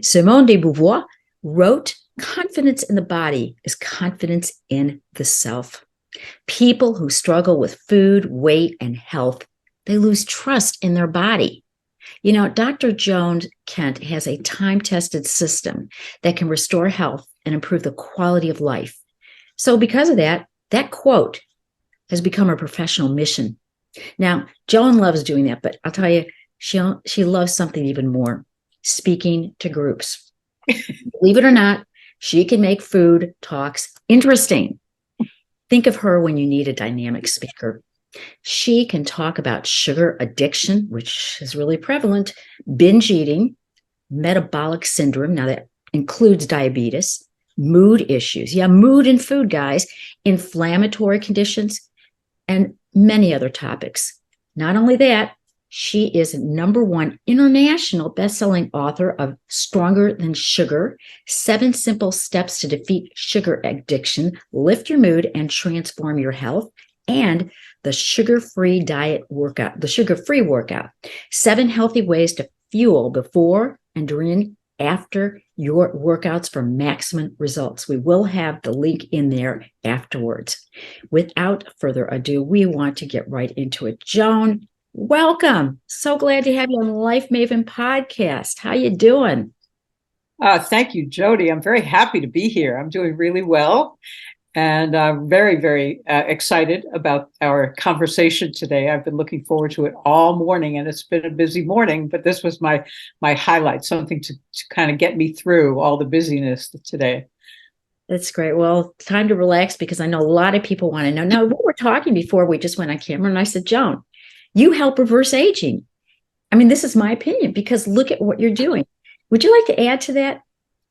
Simone de Beauvoir wrote, confidence in the body is confidence in the self. People who struggle with food, weight, and health, they lose trust in their body. You know, Dr. Joan Kent has a time-tested system that can restore health and improve the quality of life. So because of that, that quote has become her professional mission. Now, Joan loves doing that, but I'll tell you, she loves something even more, speaking to groups. Believe it or not, she can make food talks interesting. Think of her when you need a dynamic speaker. She can talk about sugar addiction, which is really prevalent, binge eating, metabolic syndrome. Now, that includes diabetes, mood issues. Yeah, mood and food, guys, inflammatory conditions, and many other topics. Not only that, she is #1 international best-selling author of Stronger Than Sugar, 7 Simple Steps to Defeat Sugar Addiction, Lift Your Mood, and Transform Your Health, and the Sugar-Free Diet Workout, the Sugar-Free Workout, 7 Healthy Ways to Fuel Before and During After Your Workouts for Maximum Results. We will have the link in there afterwards. Without further ado, we want to get right into it. Joan, welcome. So glad to have you on the LifeMaven Podcast. How you doing? Thank you, Jody. I'm very happy to be here. I'm doing really well, and I'm very, very excited about our conversation today. I've been looking forward to it all morning, and it's been a busy morning, but this was my highlight, something to kind of get me through all the busyness today. That's great. Well, time to relax because I know a lot of people want to know. Now, we were talking before we just went on camera, and I said, Joan, you help reverse aging. I mean, this is my opinion because look at what you're doing. Would you like to add to that?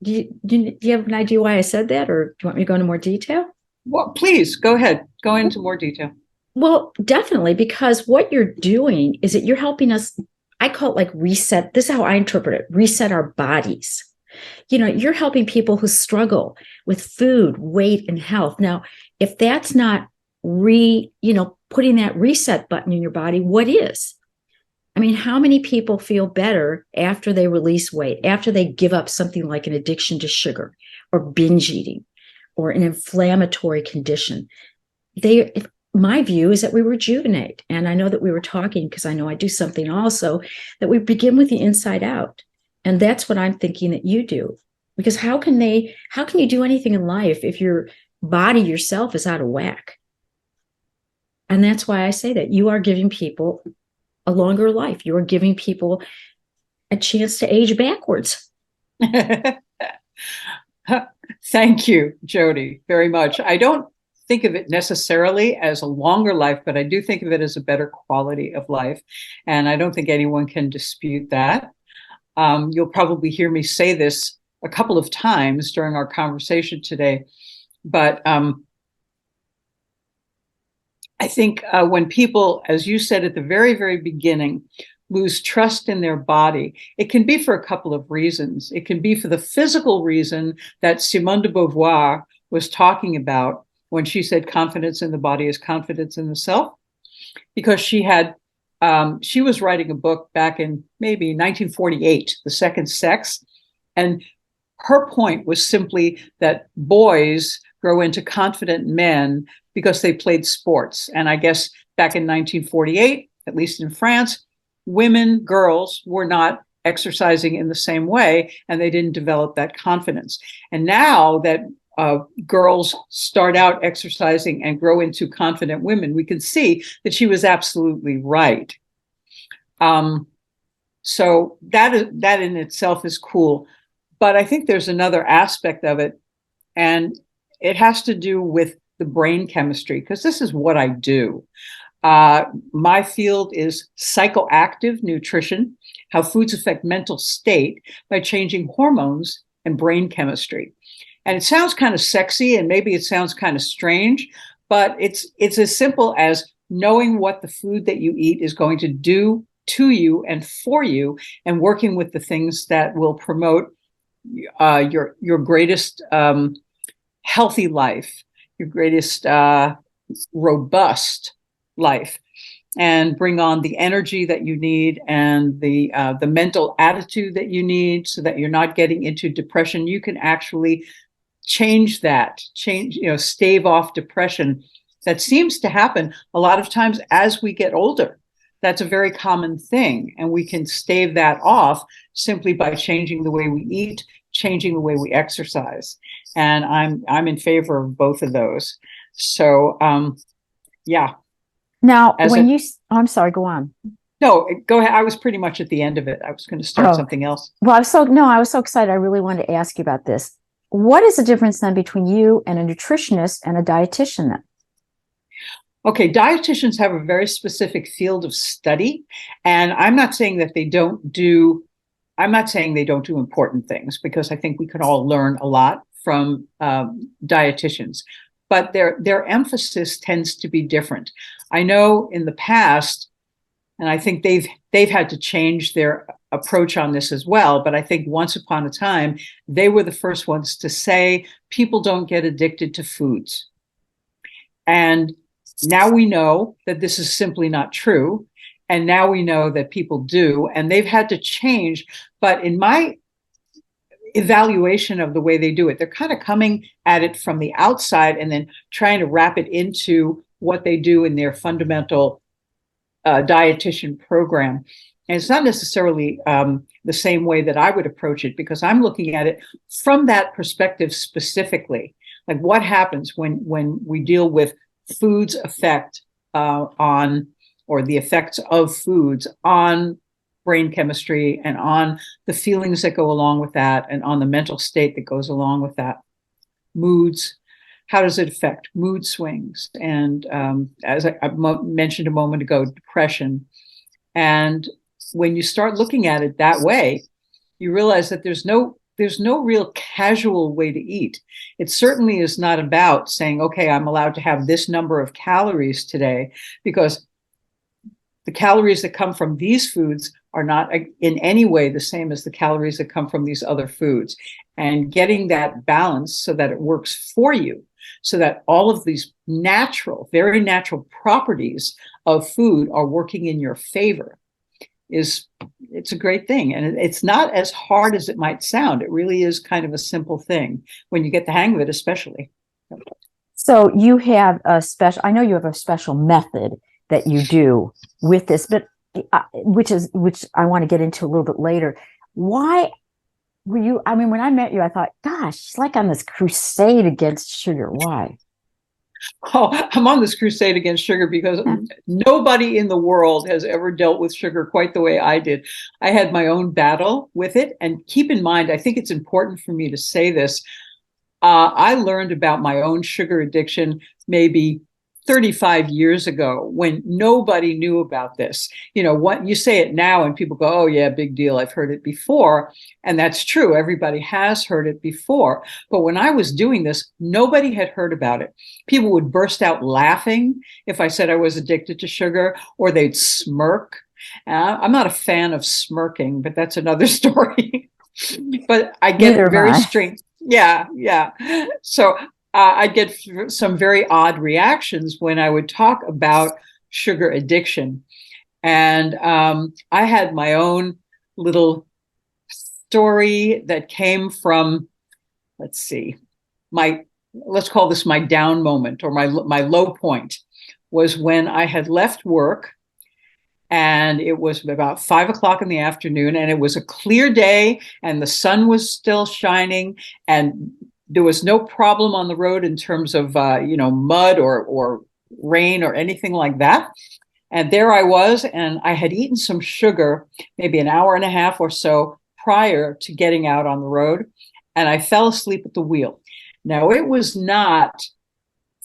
Do you have an idea why I said that, or do you want me to go into more detail? Well, please go ahead. Go into more detail. Well, definitely, because what you're doing is that you're helping us. I call it like reset. This is how I interpret it, reset our bodies. You know, you're helping people who struggle with food, weight, and health. Now, if that's not putting that reset button in your body, what is? I mean, how many people feel better after they release weight, after they give up something like an addiction to sugar or binge eating or an inflammatory condition? My view is that we rejuvenate. And I know that we were talking, because I know I do something also, that we begin with the inside out. And that's what I'm thinking that you do. Because how can you do anything in life if your body yourself is out of whack? And that's why I say that you are giving people a longer life. You are giving people a chance to age backwards. Thank you, Jody, very much. I don't think of it necessarily as a longer life, but I do think of it as a better quality of life. And I don't think anyone can dispute that. You'll probably hear me say this a couple of times during our conversation today, but I think when people, as you said at the very, very beginning, lose trust in their body, it can be for a couple of reasons. It can be for the physical reason that Simone de Beauvoir was talking about when she said confidence in the body is confidence in the self, because she was writing a book back in maybe 1948, The Second Sex, and her point was simply that boys grow into confident men because they played sports. And I guess back in 1948, at least in France, girls were not exercising in the same way, and they didn't develop that confidence. And now that girls start out exercising and grow into confident women, we can see that she was absolutely right. So that in itself is cool. But I think there's another aspect of it, and it has to do with the brain chemistry, because this is what I do. My field is psychoactive nutrition, how foods affect mental state by changing hormones and brain chemistry. And it sounds kind of sexy, and maybe it sounds kind of strange, but it's as simple as knowing what the food that you eat is going to do to you and for you, and working with the things that will promote your greatest healthy life, your greatest robust life. and bring on the energy that you need and the mental attitude that you need so that you're not getting into depression. You can actually change, stave off depression that seems to happen a lot of times as we get older. That's a very common thing. And we can stave that off simply by changing the way we eat, changing the way we exercise. And I'm in favor of both of those. So, yeah. Now, I'm sorry, go on. No, go ahead. I was pretty much at the end of it. I was going to start something else. Well, I was so excited. I really wanted to ask you about this. What is the difference then between you and a nutritionist and a dietitian then? Okay, dietitians have a very specific field of study, and I'm not saying that they don't do important things, because I think we can all learn a lot from dietitians, but their emphasis tends to be different. I know in the past, and I think they've had to change their approach on this as well, but I think once upon a time, they were the first ones to say people don't get addicted to foods. And now we know that this is simply not true. And now we know that people do, and they've had to change. But in my evaluation of the way they do it, they're kind of coming at it from the outside and then trying to wrap it into what they do in their fundamental dietitian program. And it's not necessarily the same way that I would approach it, because I'm looking at it from that perspective specifically. Like, what happens when we deal with foods effect or the effects of foods on brain chemistry and on the feelings that go along with that and on the mental state that goes along with that. Moods, how does it affect mood swings? And as I mentioned a moment ago, depression. And when you start looking at it that way, you realize that there's no real casual way to eat. It certainly is not about saying, okay, I'm allowed to have this number of calories today, because the calories that come from these foods are not in any way the same as the calories that come from these other foods. And getting that balance so that it works for you, so that all of these natural, very natural properties of food are working in your favor, it's a great thing. And it's not as hard as it might sound. It really is kind of a simple thing when you get the hang of it, especially. So you have I know you have a special method that you do with this, but which I want to get into a little bit later. Why were you, when I met you, I thought, gosh, she's like on this crusade against sugar. Why? Oh, I'm on this crusade against sugar because nobody in the world has ever dealt with sugar quite the way I did. I had my own battle with it. And keep in mind, I think it's important for me to say this. I learned about my own sugar addiction maybe 35 years ago, when nobody knew about this. What you say it now and people go, oh yeah, big deal, I've heard it before. And that's true. Everybody has heard it before. But when I was doing this, nobody had heard about it. People would burst out laughing if I said I was addicted to sugar, or they'd smirk. I'm not a fan of smirking, but that's another story. But I get very strange. Yeah. So I'd get some very odd reactions when I would talk about sugar addiction. And I had my own little story that came from, let's call this my down moment, or my low point, was when I had left work, and it was about 5 o'clock in the afternoon, and it was a clear day, and the sun was still shining, and there was no problem on the road in terms of, mud or rain or anything like that. And there I was, and I had eaten some sugar, maybe an hour and a half or so prior to getting out on the road. And I fell asleep at the wheel. Now, it was not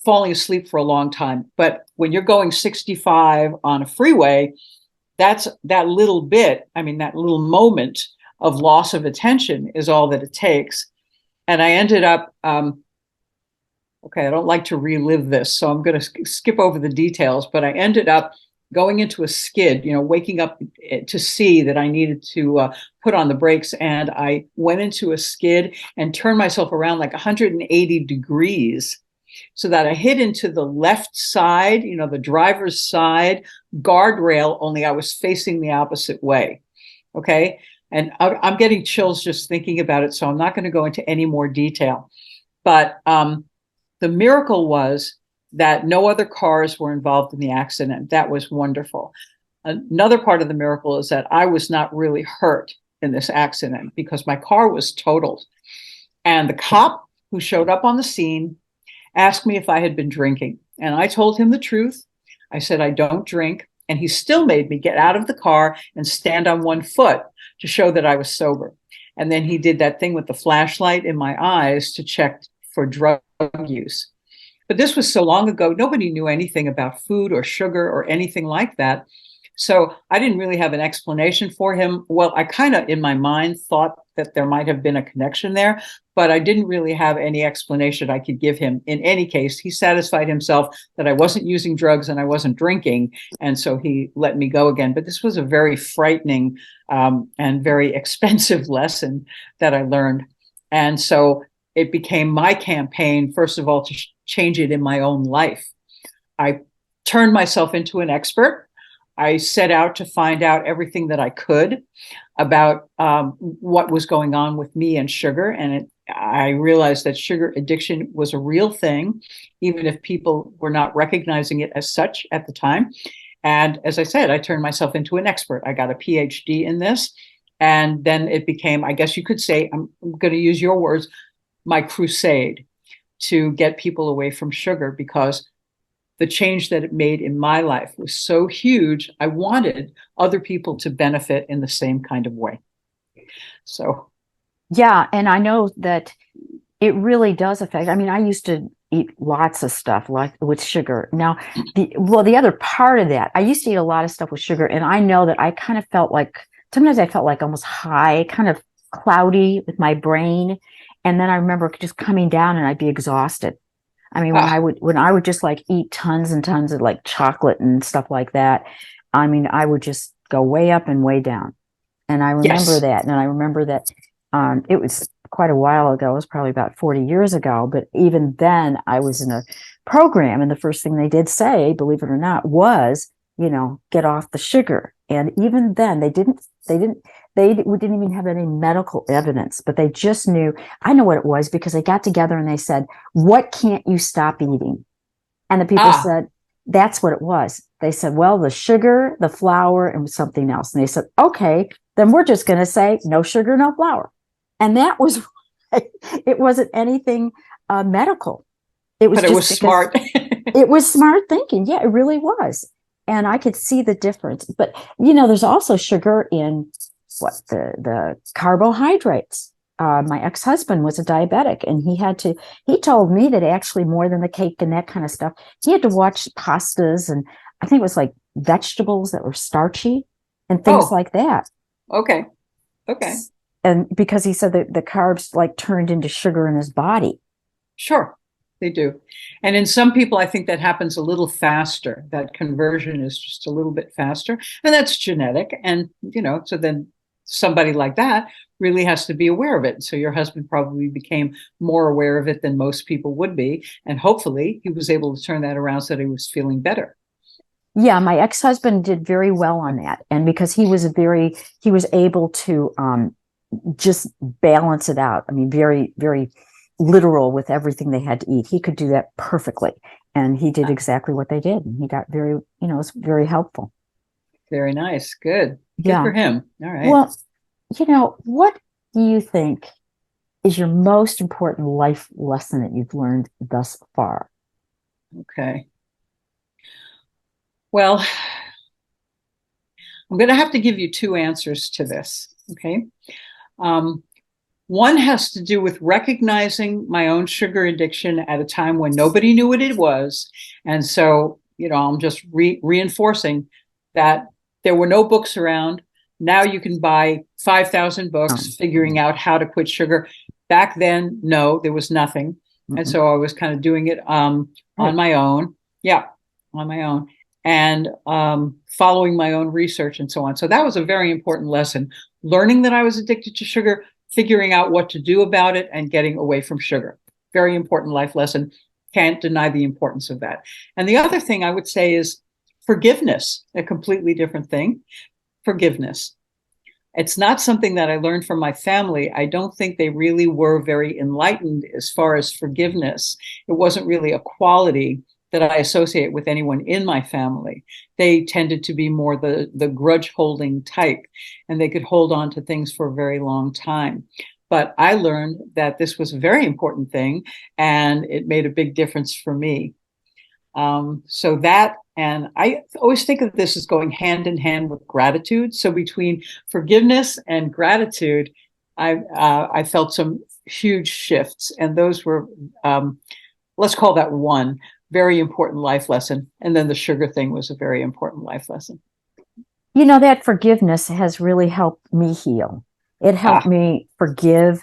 falling asleep for a long time, but when you're going 65 on a freeway, that little moment of loss of attention is all that it takes. And I ended up, I don't like to relive this, so I'm going to skip over the details, but I ended up going into a skid, waking up to see that I needed to put on the brakes. And I went into a skid and turned myself around like 180 degrees. so that I hit into the left side, the driver's side guardrail, only I was facing the opposite way. Okay. And I'm getting chills just thinking about it. So I'm not going to go into any more detail. But the miracle was that no other cars were involved in the accident. That was wonderful. Another part of the miracle is that I was not really hurt in this accident because my car was totaled. And the cop who showed up on the scene asked me if I had been drinking. And I told him the truth. I said, I don't drink. And he still made me get out of the car and stand on one foot to show that I was sober. And then he did that thing with the flashlight in my eyes to check for drug use. But this was so long ago, nobody knew anything about food or sugar or anything like that. So I didn't really have an explanation for him. Well, I kind of, in my mind, thought that there might have been a connection there, but I didn't really have any explanation I could give him. In any case, he satisfied himself that I wasn't using drugs and I wasn't drinking. And so he let me go again. But this was a very frightening and very expensive lesson that I learned. And so it became my campaign, first of all, to change it in my own life. I turned myself into an expert. I set out to find out everything that I could about what was going on with me and sugar. And I realized that sugar addiction was a real thing, even if people were not recognizing it as such at the time. And as I said, I turned myself into an expert. I got a PhD in this. And then it became, I guess you could say, I'm going to use your words, my crusade to get people away from sugar, because the change that it made in my life was so huge. I wanted other people to benefit in the same kind of way. So. Yeah. And I know that it really does affect. I mean, I used to eat lots of stuff like with sugar. Now, the other part of that, I used to eat a lot of stuff with sugar. And I know that I kind of felt like, sometimes I felt like almost high, kind of cloudy with my brain. And then I remember just coming down and I'd be exhausted. I mean, when I would just like eat tons and tons of like chocolate and stuff like that, I mean, I would just go way up and way down. And I remember that. And I remember that it was quite a while ago. It was probably about 40 years ago. But even then I was in a program. And the first thing they did say, believe it or not, was, get off the sugar. And even then they didn't even have any medical evidence, but they just knew. I know what it was because they got together and they said, what can't you stop eating? And the people said, that's what it was. They said, well, the sugar, the flour, and something else. And they said, okay, then we're just going to say no sugar, no flour. And that was, it wasn't anything medical. It was, but it was smart. It was smart thinking. Yeah, it really was. And I could see the difference. But, there's also sugar in the carbohydrates. My ex-husband was a diabetic, and he told me that actually more than the cake and that kind of stuff, he had to watch pastas, and I think it was like vegetables that were starchy and things like that. Okay. And because he said that the carbs like turned into sugar in his body. Sure. They do. And in some people, I think that happens a little faster. That conversion is just a little bit faster. And that's genetic. And, so then somebody like that really has to be aware of it. So your husband probably became more aware of it than most people would be. And hopefully he was able to turn that around so that he was feeling better. Yeah, my ex-husband did very well on that. And because he was able to just balance it out. I mean, very, very literal with everything they had to eat. He could do that perfectly. And he did exactly what they did. And he got very, it was very helpful. Very nice. Good for him. All right. Well, what do you think is your most important life lesson that you've learned thus far? Okay. Well, I'm going to have to give you two answers to this. Okay. One has to do with recognizing my own sugar addiction at a time when nobody knew what it was. And so, I'm just reinforcing that there were no books around. Now you can buy 5,000 books figuring out how to quit sugar. Back then, no, there was nothing. Mm-hmm. And so I was kind of doing it on my own. Yeah, on my own. And following my own research and so on. So that was a very important lesson. Learning that I was addicted to sugar, figuring out what to do about it, and getting away from sugar. Very important life lesson. can't deny the importance of that. And the other thing I would say is forgiveness, a completely different thing. Forgiveness. It's not something that I learned from my family. I don't think they really were very enlightened as far as forgiveness. It wasn't really a quality that I associate with anyone in my family. They tended to be more the grudge holding type, and they could hold on to things for a very long time. But I learned that this was a very important thing, and it made a big difference for me. So that, and I always think of this as going hand in hand with gratitude. So between forgiveness and gratitude, I felt some huge shifts, and those were, let's call that one very important life lesson. And then the sugar thing was a very important life lesson. You know, that forgiveness has really helped me heal. It helped me forgive.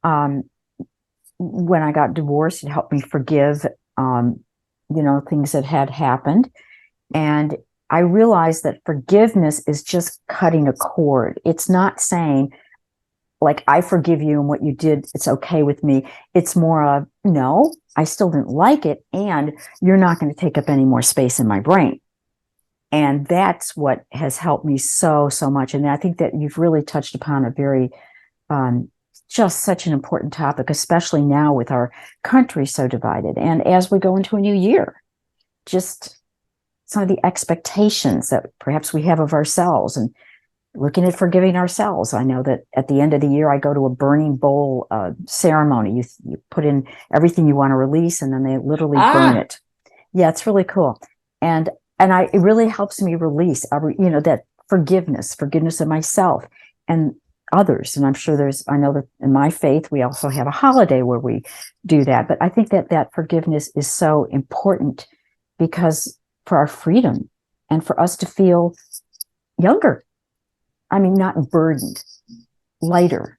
When I got divorced, it helped me forgive, things that had happened. And I realized that forgiveness is just cutting a cord. It's not saying, like, I forgive you and what you did, it's okay with me. It's more of, no, I still didn't like it, and you're not going to take up any more space in my brain. And that's what has helped me so much. And I think that you've really touched upon a very, just such an important topic, especially now with our country so divided. And as we go into a new year, just some of the expectations that perhaps we have of ourselves, and looking at forgiving ourselves. I know that at the end of the year, I go to a burning bowl ceremony. You put in everything you want to release, and then they literally burn it. Yeah, it's really cool. And it really helps me release, that forgiveness of myself and others. And I'm sure I know that in my faith, we also have a holiday where we do that. But I think that forgiveness is so important, because for our freedom and for us to feel younger. I mean, not burdened, lighter.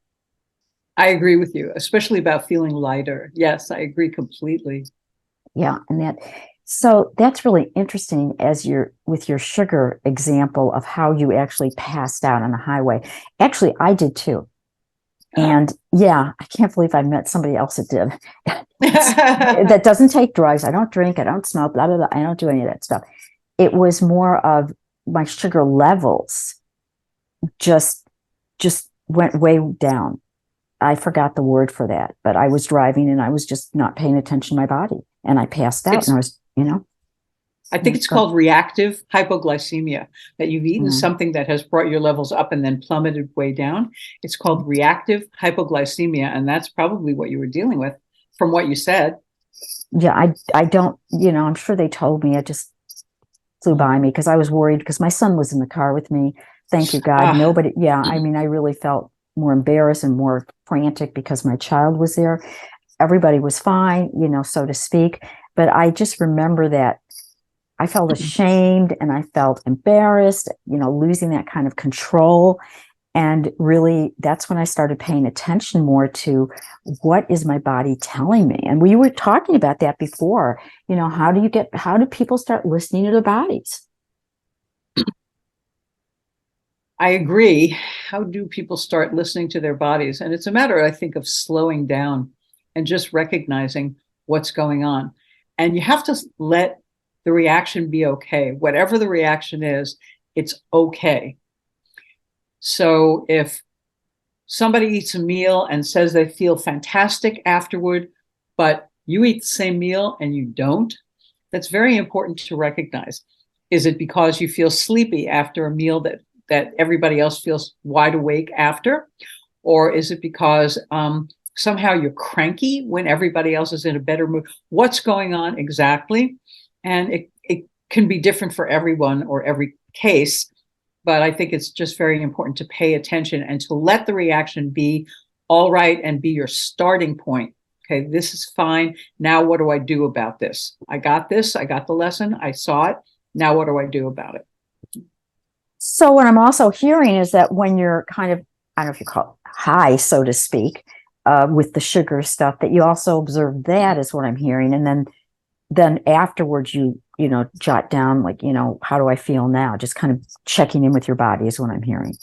I agree with you, especially about feeling lighter. Yes, I agree completely. Yeah. So that's really interesting with your sugar example of how you actually passed out on the highway. Actually, I did too. And yeah, I can't believe I met somebody else that did. That doesn't take drugs. I don't drink. I don't smoke, blah, blah, blah. I don't do any of that stuff. It was more of my sugar levels just went way down. I forgot the word for that, but I was driving and I was just not paying attention to my body, and I passed out. And I was, I think it's called reactive hypoglycemia, that you've eaten something that has brought your levels up and then plummeted way down. It's called reactive hypoglycemia. And that's probably what you were dealing with from what you said. Yeah, I don't, I'm sure they told me. It just flew by me because I was worried, because my son was in the car with me. Thank you, God. Nobody. Yeah. I mean, I really felt more embarrassed and more frantic because my child was there. Everybody was fine, so to speak. But I just remember that I felt ashamed and I felt embarrassed, losing that kind of control. And really, that's when I started paying attention more to what is my body telling me. And we were talking about that before. How do people start listening to their bodies? I agree. How do people start listening to their bodies? And it's a matter, I think, of slowing down and just recognizing what's going on. And you have to let the reaction be okay. Whatever the reaction is, it's okay. So if somebody eats a meal and says they feel fantastic afterward, but you eat the same meal and you don't, that's very important to recognize. Is it because you feel sleepy after a meal that everybody else feels wide awake after? Or is it because somehow you're cranky when everybody else is in a better mood? What's going on exactly? And it can be different for everyone or every case, but I think it's just very important to pay attention and to let the reaction be all right and be your starting point. Okay, this is fine. Now what do I do about this? I got this. I got the lesson. I saw it. Now what do I do about it? So what I'm also hearing is that when you're kind of, I don't know if you call it high, so to speak, with the sugar stuff, that you also observe that, is what I'm hearing. And then afterwards you jot down, like, how do I feel now? Just kind of checking in with your body is what I'm hearing.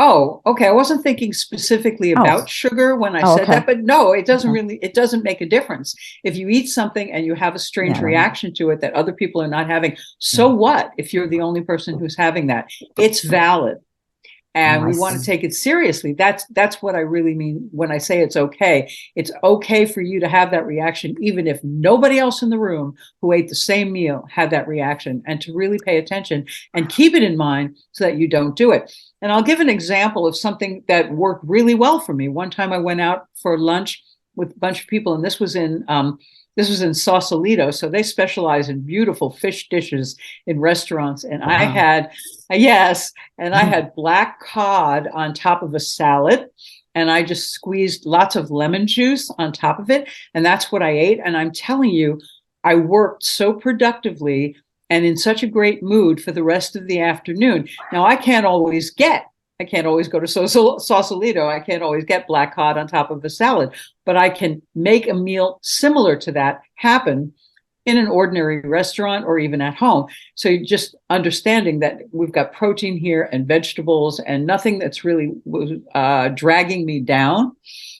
Oh, okay. I wasn't thinking specifically about sugar when I said okay. that, but no, it doesn't make a difference. If you eat something and you have a strange reaction to it that other people are not having, so what if you're the only person who's having that? It's valid. And we want to take it seriously. That's what I really mean when I say it's okay. It's okay for you to have that reaction, even if nobody else in the room who ate the same meal had that reaction, and to really pay attention and keep it in mind so that you don't do it. And I'll give an example of something that worked really well for me. One time I went out for lunch with a bunch of people, and this was in Sausalito, so they specialize in beautiful fish dishes in restaurants. And I had, I had black cod on top of a salad, and I just squeezed lots of lemon juice on top of it, and that's what I ate. And I'm telling you, I worked so productively and in such a great mood for the rest of the afternoon. Now, I can't always go to Sausalito. I can't always get black cod on top of a salad, but I can make a meal similar to that happen in an ordinary restaurant or even at home. So just understanding that we've got protein here and vegetables and nothing that's really dragging me down.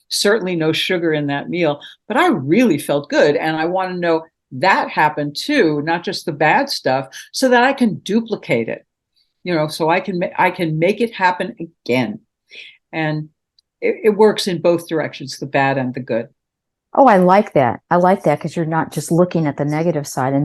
Certainly no sugar in that meal, but I really felt good. And I want to know that happened too, not just the bad stuff, so that I can duplicate it. So I can make it happen again. And it works in both directions, the bad and the good. Oh, I like that. I like that, because you're not just looking at the negative side. And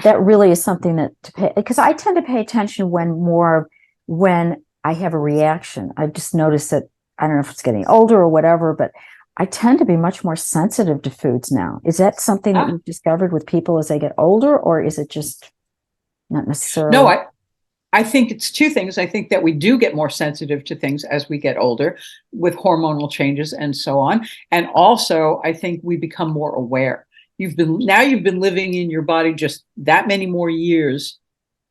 that really is something because I tend to pay attention when I have a reaction. I just noticed that, I don't know if it's getting older or whatever, but I tend to be much more sensitive to foods now. Is that something that you've discovered with people as they get older, or is it just not necessarily? No, I think it's two things. I think that we do get more sensitive to things as we get older with hormonal changes and so on. And also, I think we become more aware. You've been living in your body just that many more years,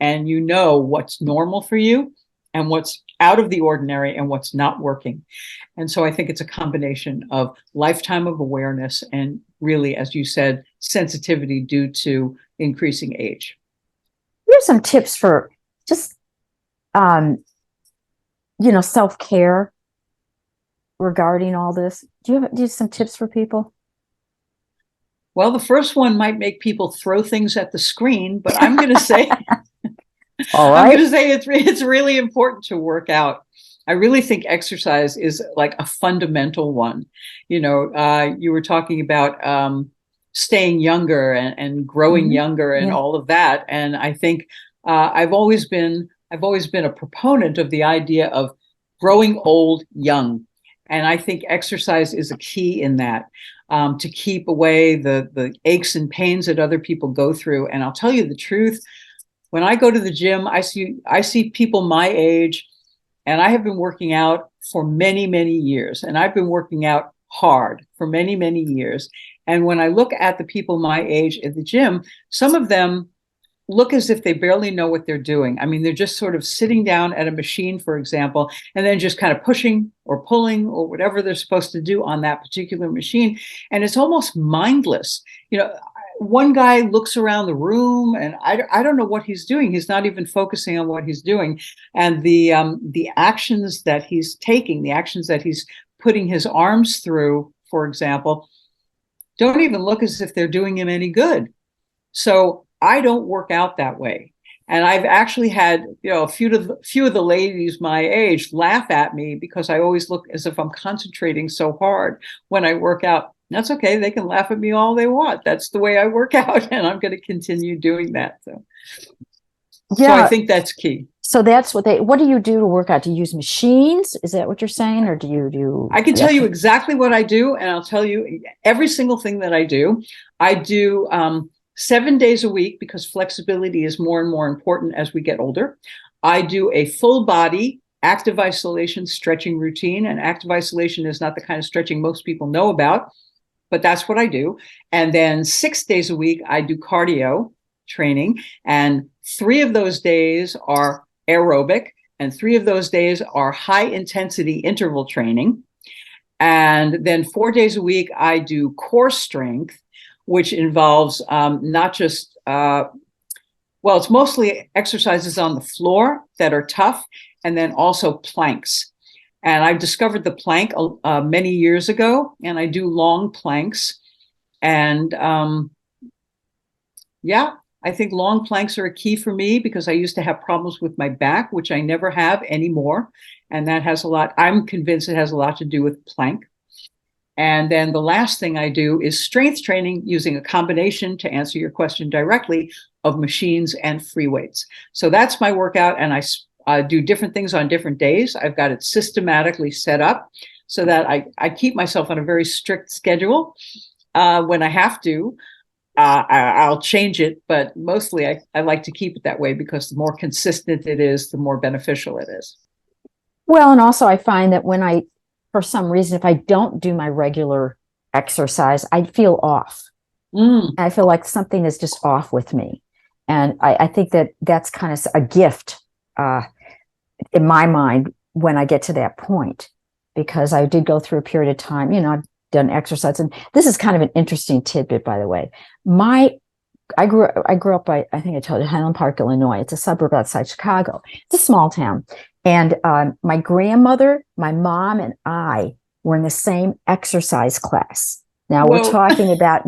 and you know what's normal for you and what's out of the ordinary and what's not working. And so I think it's a combination of lifetime of awareness and really, as you said, sensitivity due to increasing age. Here's some tips for just, self-care regarding all this. Do you have some tips for people? Well, the first one might make people throw things at the screen, but I'm going to say, all right. I'm going to say it's really important to work out. I really think exercise is like a fundamental one. You were talking about staying younger and growing younger and all of that. And I think I've always been a proponent of the idea of growing old young. And I think exercise is a key in that, to keep away the aches and pains that other people go through. And I'll tell you the truth, when I go to the gym, I see people my age, and I have been working out for many, many years. And I've been working out hard for many, many years. And when I look at the people my age at the gym, some of them look as if they barely know what they're doing. I mean, they're just sort of sitting down at a machine, for example, and then just kind of pushing or pulling or whatever they're supposed to do on that particular machine. And it's almost mindless. One guy looks around the room, and I don't know what he's doing. He's not even focusing on what he's doing. And the actions that he's taking, the actions that he's putting his arms through, for example, don't even look as if they're doing him any good. So I don't work out that way. And I've actually had, a few of the ladies my age laugh at me because I always look as if I'm concentrating so hard when I work out. That's okay. They can laugh at me all they want. That's the way I work out, and I'm going to continue doing that. So I think that's key. So that's what do you do to work out? Do you use machines? Is that what you're saying? Or do you do? I can tell you exactly what I do, and I'll tell you every single thing that I do. I do 7 days a week, because flexibility is more and more important as we get older. I do a full body active isolation stretching routine, and active isolation is not the kind of stretching most people know about, but that's what I do. And then 6 days a week, I do cardio training, and 3 of those days are aerobic, and 3 of those days are high intensity interval training. And then 4 days a week, I do core strength, which involves not just, it's mostly exercises on the floor that are tough, and then also planks. And I discovered the plank many years ago, and I do long planks. And yeah, I think long planks are a key for me because I used to have problems with my back, which I never have anymore. And that has a lot, I'm convinced it has a lot to do with plank. And then the last thing I do is strength training using a combination, to answer your question directly, of machines and free weights. So that's my workout, and I do different things on different days. I've got it systematically set up so that I keep myself on a very strict schedule. When I have to, I'll change it, but mostly I like to keep it that way because the more consistent it is, the more beneficial it is. Well, and also I find that when for some reason, if I don't do my regular exercise, I feel off. I feel like something is just off with me. And I think that that's kind of a gift in my mind when I get to that point, because I did go through a period of time, I've done exercise. And this is kind of an interesting tidbit, by the way. I grew up by, I think I told you, Highland Park, Illinois. It's a suburb outside Chicago. It's a small town. And my grandmother, my mom, and I were in the same exercise class. Now we're talking about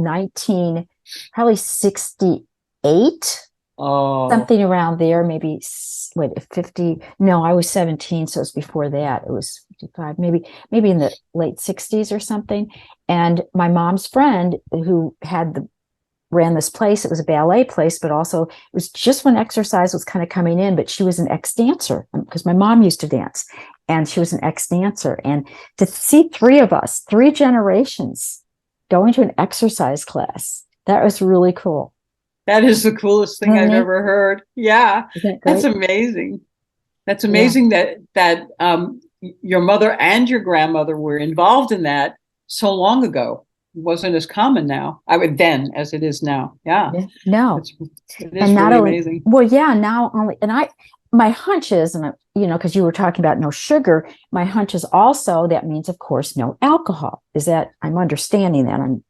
probably 68, something around there, maybe 50. No, I was 17, so it was before that. It was 55, maybe in the late 60s or something. And my mom's friend who ran this place. It was a ballet place, but also it was just when exercise was kind of coming in, but she was an ex-dancer because my mom used to dance, and she was an ex-dancer. And to see three of us, 3 generations going to an exercise class, that was really cool. That is the coolest thing I've ever heard. Yeah, that's amazing. That's amazing that your mother and your grandmother were involved in that so long ago. Wasn't as common now. I would then as it is now. Yeah. No. It is and not really amazing. Well, yeah, now only, and my hunch is, and because you were talking about no sugar, my hunch is also that means, of course, no alcohol. Is that, I'm understanding that, I'm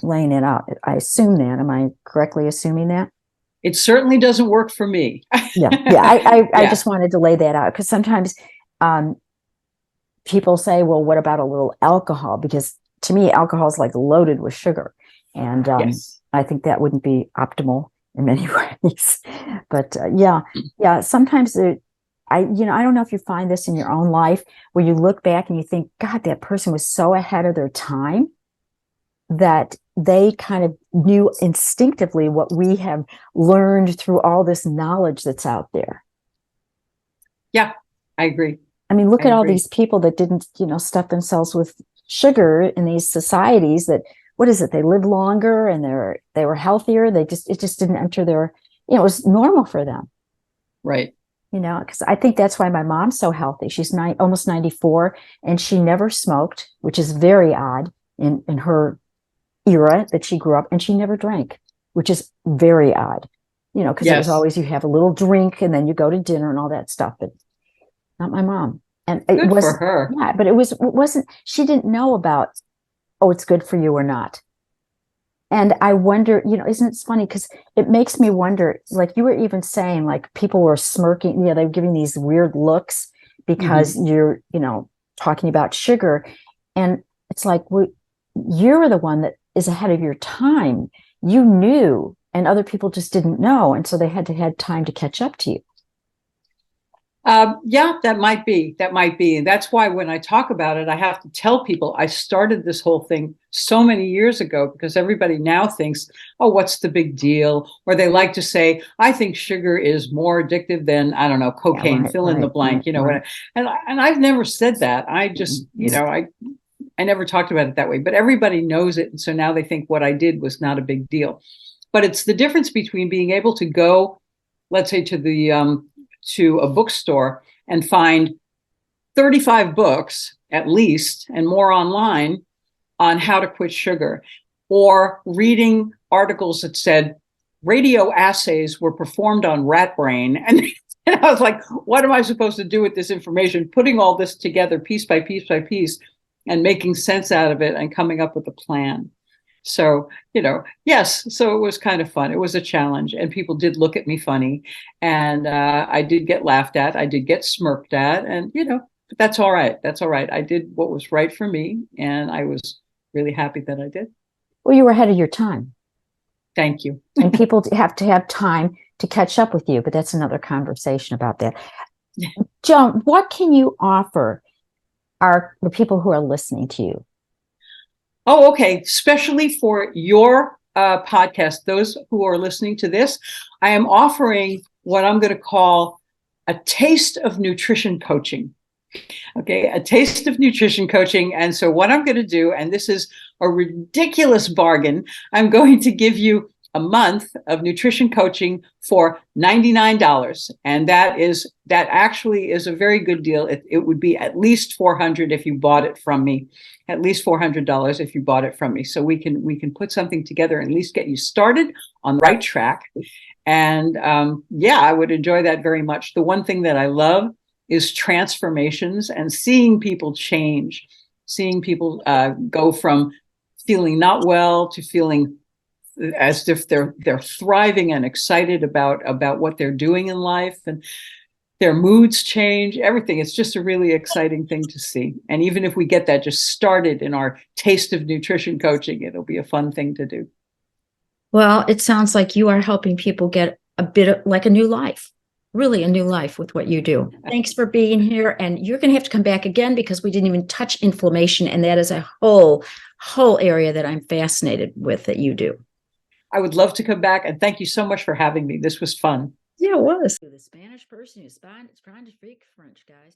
laying it out. I assume that. Am I correctly assuming that? It certainly doesn't work for me. I just wanted to lay that out because sometimes people say, well, what about a little alcohol? Because to me, alcohol is like loaded with sugar. And I think that wouldn't be optimal in many ways. But sometimes I don't know if you find this in your own life where you look back and you think, God, that person was so ahead of their time that they kind of knew instinctively what we have learned through all this knowledge that's out there. Yeah, I agree. I mean, look at all these people that didn't, stuff themselves with sugar in these societies that, what is it? They lived longer and they were healthier. It just didn't enter their, it was normal for them. Right. Because I think that's why my mom's so healthy. She's almost 94 and she never smoked, which is very odd in her era that she grew up, and she never drank, which is very odd, because it was always, you have a little drink and then you go to dinner and all that stuff, but not my mom. And it was for her. Yeah, but it wasn't, she didn't know about, it's good for you or not. And I wonder, isn't it funny? Because it makes me wonder, like you were even saying, like people were smirking, they were giving these weird looks because you're, talking about sugar. And it's like, well, you're the one that is ahead of your time. You knew, and other people just didn't know. And so they had time to catch up to you. That might be. And that's why when I talk about it, I have to tell people I started this whole thing so many years ago, because everybody now thinks, oh, what's the big deal? Or they like to say, I think sugar is more addictive than, I don't know, cocaine, fill in the blank, and I've never said that. I just, I never talked about it that way, but everybody knows it. And so now they think what I did was not a big deal. But it's the difference between being able to go, let's say, to a bookstore and find 35 books at least and more online on how to quit sugar, or reading articles that said radio assays were performed on rat brain. And I was like, what am I supposed to do with this information? Putting all this together piece by piece by piece and making sense out of it and coming up with a plan. So, yes, so it was kind of fun. It was a challenge, and people did look at me funny, and I did get laughed at. I did get smirked at, and, But that's all right. That's all right. I did what was right for me, and I was really happy that I did. Well, you were ahead of your time. Thank you. And people have to have time to catch up with you, but that's another conversation about that. Joan, what can you offer the people who are listening to you? Oh, okay. Especially for your podcast, those who are listening to this, I am offering what I'm going to call a taste of nutrition coaching. Okay, a taste of nutrition coaching. And so what I'm going to do, and this is a ridiculous bargain, I'm going to give you a month of nutrition coaching for $99. And that actually is a very good deal. It would be at least $400 if you bought it from me, at least $400 if you bought it from me. So we can put something together and at least get you started on the right track. And yeah, I would enjoy that very much. The one thing that I love is transformations and seeing people change, seeing people go from feeling not well to feeling as if they're thriving and excited about what they're doing in life, and their moods change, everything. It's just a really exciting thing to see. And even if we get that just started in our taste of nutrition coaching, it'll be a fun thing to do. Well, it sounds like you are helping people get a bit of like a new life. Really a new life with what you do. Thanks for being here. And you're going to have to come back again because we didn't even touch inflammation. And that is a whole area that I'm fascinated with that you do. I would love to come back. And thank you so much for having me. This was fun. Yeah, it was. The Spanish person who's trying to speak French, guys.